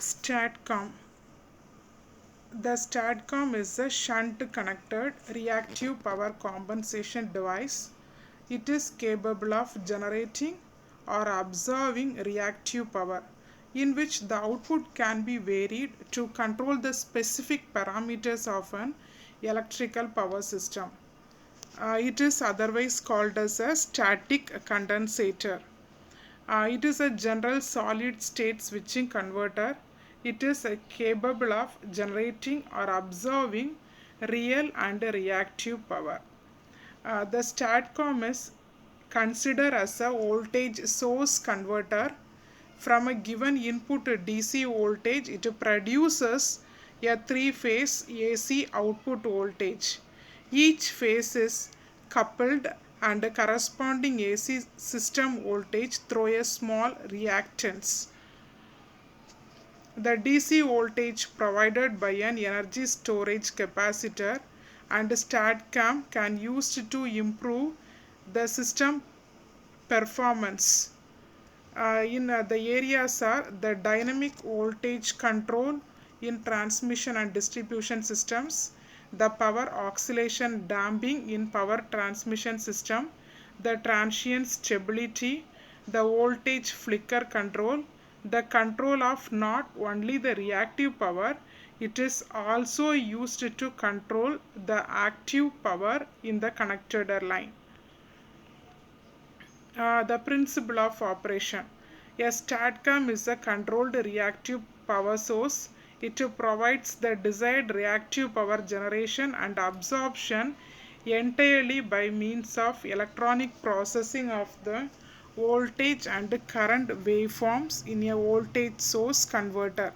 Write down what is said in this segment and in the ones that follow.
Statcom. The Statcom is a shunt-connected reactive power compensation device. It is capable of generating or absorbing reactive power, in which the output can be varied to control the specific parameters of an electrical power system. It is otherwise called as a static condensator. It is a general solid state switching converter. It is capable of generating or absorbing real and reactive power. The Statcom is considered as a voltage source converter. From a given input DC voltage, it produces a three-phase AC output voltage. Each phase is coupled and a corresponding AC system voltage through a small reactance. The DC voltage provided by an energy storage capacitor and Statcom can used to improve the system performance. The areas are the dynamic voltage control in transmission and distribution systems, the power oscillation damping in power transmission system, the transient stability, the voltage flicker control, the control of not only the reactive power, it is also used to control the active power in the connected line. The principle of operation. A Statcom is a controlled reactive power source. It provides the desired reactive power generation and absorption entirely by means of electronic processing of the voltage and current waveforms in a voltage source converter.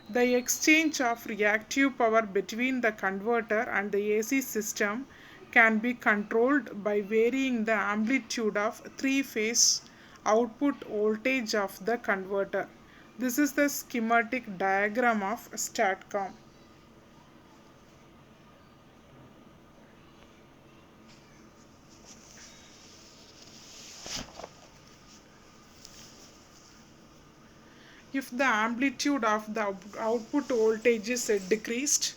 The exchange of reactive power between the converter and the AC system can be controlled by varying the amplitude of three-phase output voltage of the converter. This is the schematic diagram of Statcom. If the amplitude of the output voltage is decreased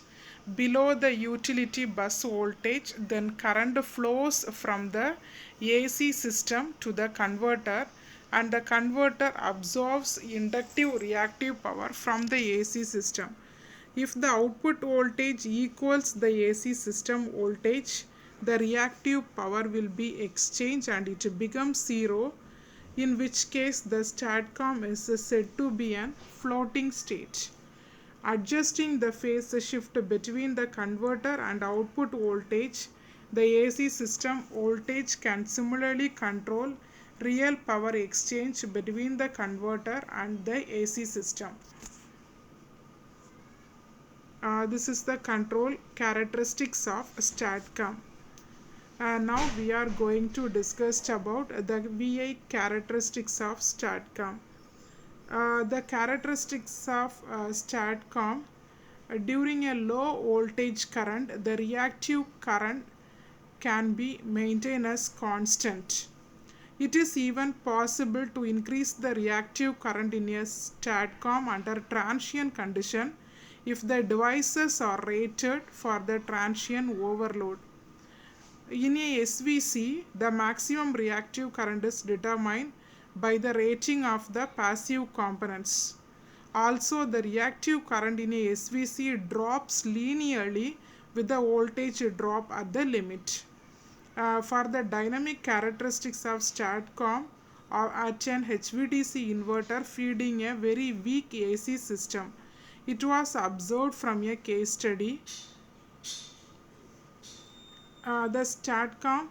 below the utility bus voltage, then current flows from the AC system to the converter and the converter absorbs inductive reactive power from the AC system. If the output voltage equals the AC system voltage, the reactive power will be exchanged and it becomes zero, in which case the Statcom is said to be an floating state. Adjusting the phase shift between the converter and output voltage, the AC system voltage can similarly control real power exchange between the converter and the AC system. This is the control characteristics of Statcom. Now we are going to discuss about the VI characteristics of Statcom. The characteristics of Statcom: during a low voltage current, the reactive current can be maintained as constant. It is even possible to increase the reactive current in a Statcom under transient condition if the devices are rated for the transient overload. In a SVC, the maximum reactive current is determined by the rating of the passive components. Also, the reactive current in a SVC drops linearly with the voltage drop at the limit. For the dynamic characteristics of Statcom or at an HVDC inverter feeding a very weak AC system, it was observed from a case study. The Statcom,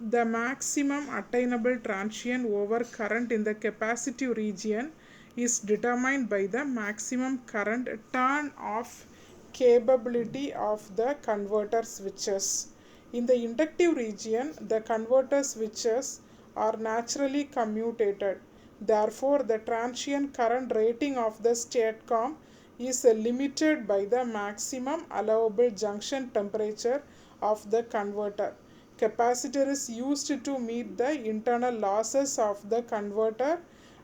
the maximum attainable transient over current in the capacitive region is determined by the maximum current turn off capability of the converter switches. In the inductive region, the converter switches are naturally commutated. Therefore, the transient current rating of the Statcom is limited by the maximum allowable junction temperature of the converter. Capacitor is used to meet the internal losses of the converter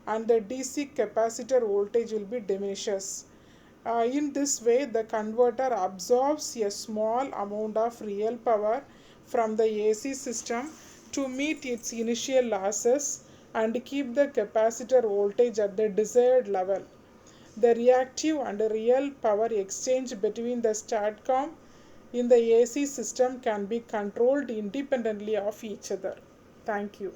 and the DC capacitor voltage will be diminishes. In this way, the converter absorbs a small amount of real power from the AC system to meet its initial losses and keep the capacitor voltage at the desired level. The reactive and real power exchange between the Statcom in the AC system can be controlled independently of each other. Thank you.